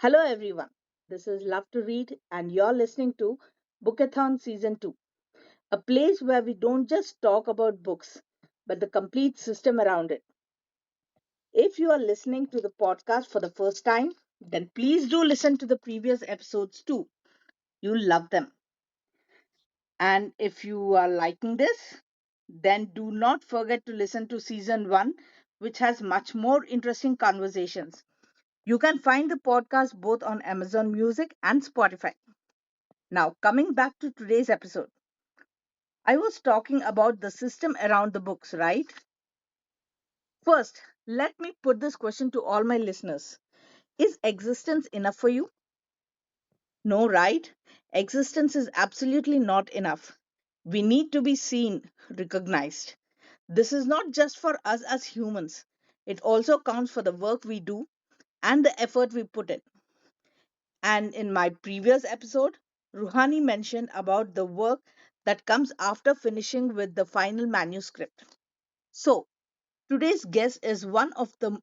Hello, everyone. This is Love to Read, and you're listening to Bookethon Season 2, a place where we don't just talk about books, but the complete system around it. If you are listening to the podcast for the first time, then please do listen to the previous episodes too. You'll love them. And if you are liking this, then do not forget to listen to Season 1, which has much more interesting conversations. You can find the podcast both on Amazon Music and Spotify. Now, coming back to today's episode, I was talking about the system around the books, right? First, let me put this question to all my listeners. Is existence enough for you? No, right? Existence is absolutely not enough. We need to be seen, recognized. This is not just for us as humans, it also counts for the work we do and the effort we put in. And in my previous episode, Ruhani mentioned about the work that comes after finishing with the final manuscript. So, today's guest is one of the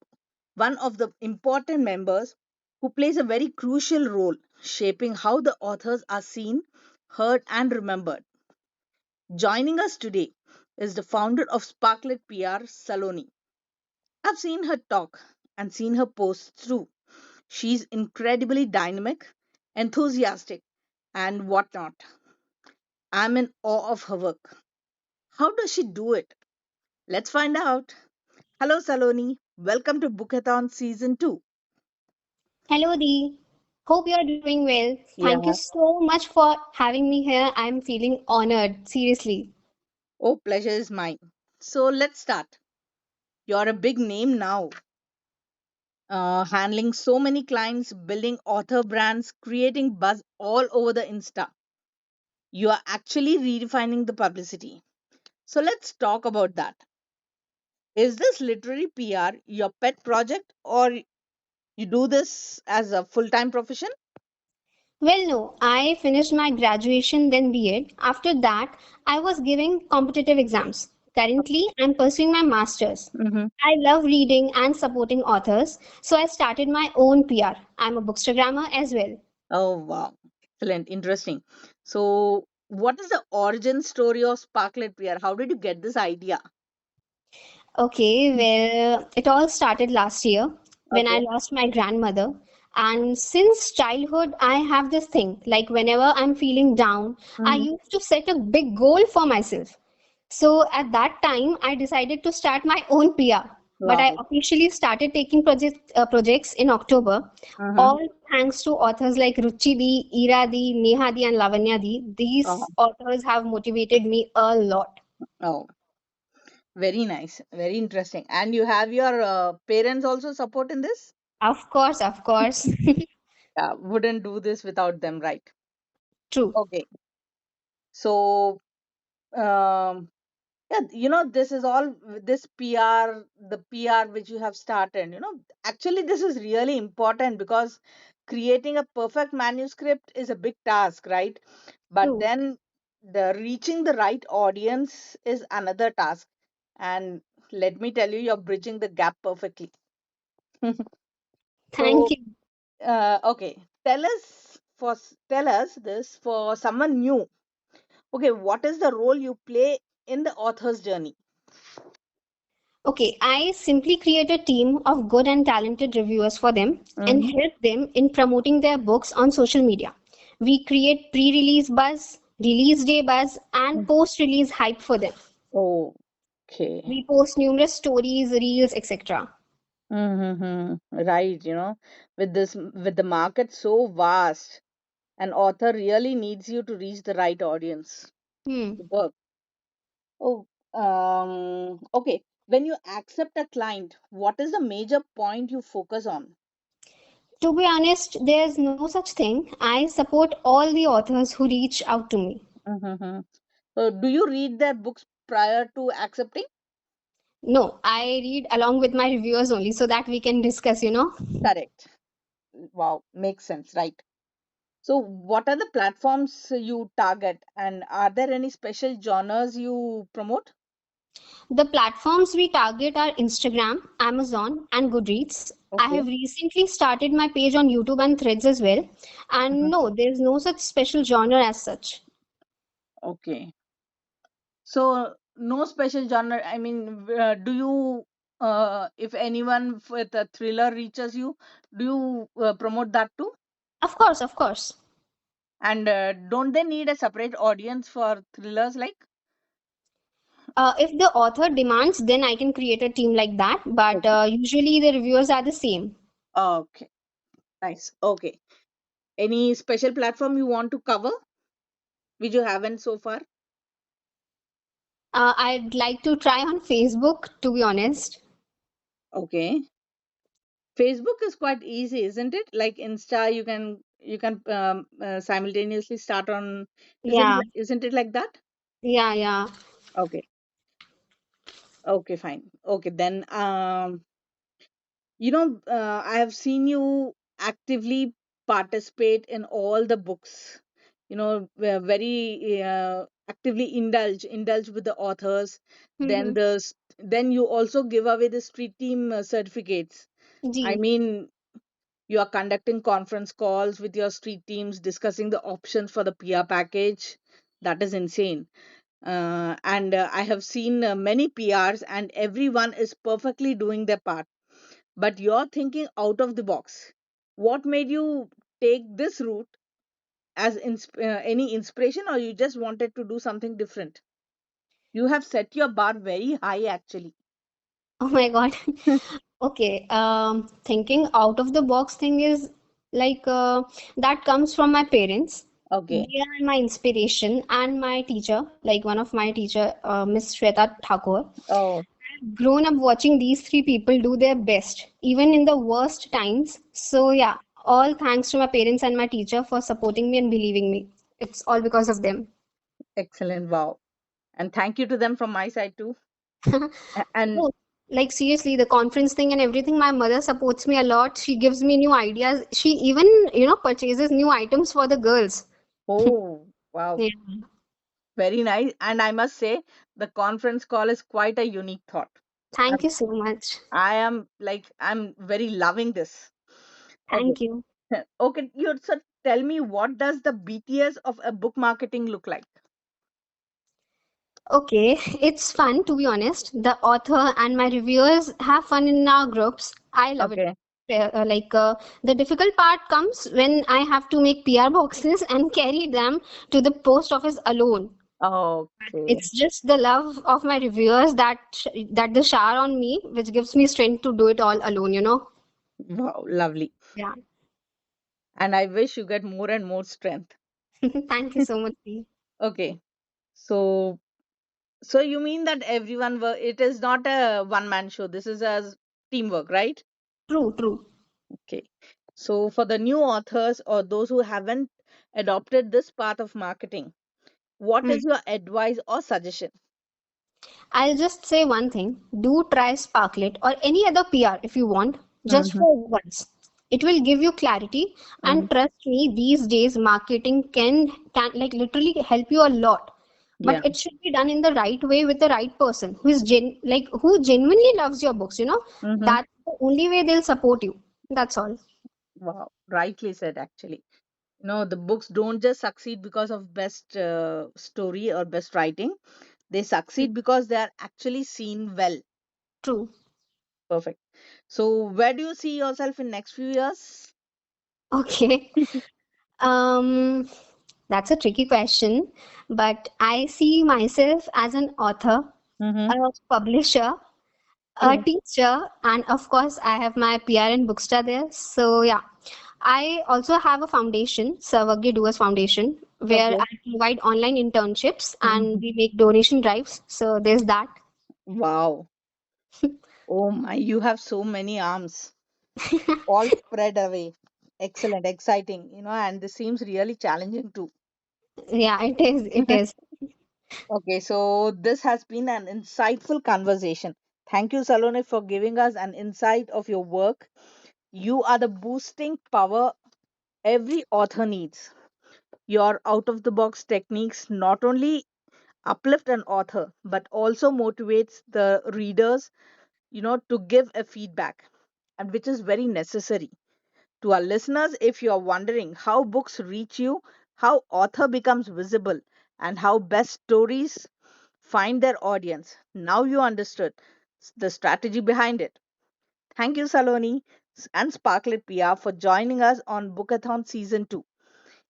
important members who plays a very crucial role shaping how the authors are seen, heard and remembered. Joining us today is the founder of Sparklit PR, Saloni. I've seen her talk and seen her posts through. She's incredibly dynamic, enthusiastic, and whatnot. I'm in awe of her work. How does she do it? Let's find out. Hello, Saloni. Welcome to Bookethon Season 2. Hello, Dee. Hope you're doing well. Yeah. Thank you so much for having me here. I'm feeling honored, seriously. Oh, pleasure is mine. So let's start. You're a big name now, handling so many clients, building author brands, creating buzz all over the Insta. You are actually redefining the publicity. So let's talk about that. Is this literary PR your pet project, or you do this as a full time profession? Well, no, I finished my graduation, then BEd. After that, I was giving competitive exams. Currently, I'm pursuing my master's. Hmm. I love reading and supporting authors, so I started my own PR. I'm a bookstagrammer as well. Oh, wow. Excellent. Interesting. So, what is the origin story of Sparklet PR? How did you get this idea? Okay, well, it all started last year when I Okay. lost my grandmother. And since childhood, I have this thing like whenever I'm feeling down, I Hmm. used to set a big goal for myself. So at that time, I decided to start my own PR. But I Wow. officially started taking projects in October. Hmm. All thanks to authors like Ruchi Di, Ira Di, Neha Di, and Lavanya Di. Oh, These authors have motivated me a lot. oh, very nice. Very interesting. And you have your parents also support in this? Of course, of course. Yeah, wouldn't do this without them, right? True. Okay. So, um, yeah, this is all this PR, the PR which you have started, actually, this is really important because creating a perfect manuscript is a big task, right? But True. then the reaching the right audience is another task. And let me tell you, you're bridging the gap perfectly. Thank So, you. okay, tell us this for someone new. Okay, what is the role you play in the author's journey? Okay, I simply create a team of good and talented reviewers for them and Mm-hmm. help them in promoting their books on social media. We create pre release buzz, release day buzz, and post release hype for them. Oh, okay. We post numerous stories, reels, etc. Mm-hmm. Right, with the market so vast, an author really needs you to reach the right audience Hmm. to work. Oh, okay. When you accept a client, what is the major point you focus on? To be honest, there's no such thing. I support all the authors who reach out to me. Mm-hmm. So, do you read their books prior to accepting? No, I read along with my reviewers only so that we can discuss. Correct. Wow, makes sense, right? So, what are the platforms you target, and are there any special genres you promote? The platforms we target are Instagram, Amazon, and Goodreads. I Okay. have recently started my page on YouTube and Threads as well. And Mhm. no, there's no such special genre as such. Okay. So no special genre. I mean, do you, if anyone with a thriller reaches you, do you promote that too? Of course, of course. And don't they need a separate audience for thrillers? Like, If the author demands, then I can create a team like that. But okay, usually the reviewers are the same. okay, nice. Okay. Any special platform you want to cover, which you haven't so far? I'd like to try on Facebook, to be honest. Okay. Facebook is quite easy, isn't it? Like Insta, you can simultaneously start on. Yeah, Isn't it like that? yeah, yeah. Okay. Okay, fine. Okay, then I have seen you actively participate in all the books. Very actively indulge with the authors. Mm-hmm. Then you also give away the street team certificates. I Ji. mean, you are conducting conference calls with your street teams, discussing the options for the PR package. That is insane. And I have seen many PRs, and everyone is perfectly doing their part. But you're thinking out of the box. What made you take this route as any inspiration, or you just wanted to do something different? You have set your bar very high, actually. Oh my God. Okay. Thinking out of the box thing is like that comes from my parents. Okay. They are my inspiration and my teacher, like one of my teacher, Miss Shweta Thakur. Oh, Grown up watching these three people do their best, even in the worst times. So yeah, all thanks to my parents and my teacher for supporting me and believing me. It's all because of them. excellent. Wow. And thank you to them from my side too. And No, like seriously, the conference thing and everything, my mother supports me a lot. She gives me new ideas. She even, purchases new items for the girls. oh, wow. Yeah. Very nice. And I must say, the conference call is quite a unique thought. Thank I'm, you so much. I'm very loving this. Okay. Thank you. Okay. You so tell me, what does the BTS of a book marketing look like? Okay, it's fun to be honest. The author and my reviewers have fun in our groups. I love it. Okay. The difficult part comes when I have to make PR boxes and carry them to the post office alone. Okay. It's just the love of my reviewers that they shower on me, which gives me strength to do it all alone. Wow. Lovely. Yeah. And I wish you get more and more strength. Thank you so much, Dee. Okay. So, so you mean that it is not a one man show. This is a teamwork, right? True, true. Okay. So, for the new authors or those who haven't adopted this path of marketing, what Hmm. is your advice or suggestion? I'll just say one thing. Do try Sparklit or any other PR if you want, just Mm-hmm. for once. It will give you clarity, Mm-hmm. and trust me, these days marketing can like literally help you a lot. Yeah. But it should be done in the right way with the right person who genuinely loves your books. Mm-hmm. That's the only way they'll support you. That's all. Wow. Rightly said, actually. The books don't just succeed because of best story or best writing. They succeed because they are actually seen well. True. Perfect. So, where do you see yourself in next few years? Okay. Um, that's a tricky question, but I see myself as an author, Mm-hmm. a publisher, a teacher, and of course, I have my PR and Booksta there. So, yeah, I also have a foundation, Sarvagya Doers Foundation, where Okay. I provide online internships and Mhm. we make donation drives. So, there's that. Wow. Oh my, you have so many arms, all spread away. Excellent, exciting, and this seems really challenging too. Yeah, it is. It is. Okay, so this has been an insightful conversation. Thank you, Saloni, for giving us an insight of your work. You are the boosting power every author needs. Your out of the box techniques not only uplift an author, but also motivates the readers, to give a feedback, and which is very necessary. To our listeners, if you are wondering how books reach you, how author becomes visible, and how best stories find their audience, now you understood the strategy behind it. Thank you, Saloni and Sparklit PR, for joining us on Bookathon Season 2.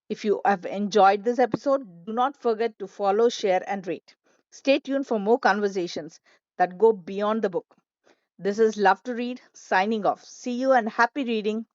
If you have enjoyed this episode, do not forget to follow, share, and rate. Stay tuned for more conversations that go beyond the book. This is Love to Read signing off. See you and happy reading.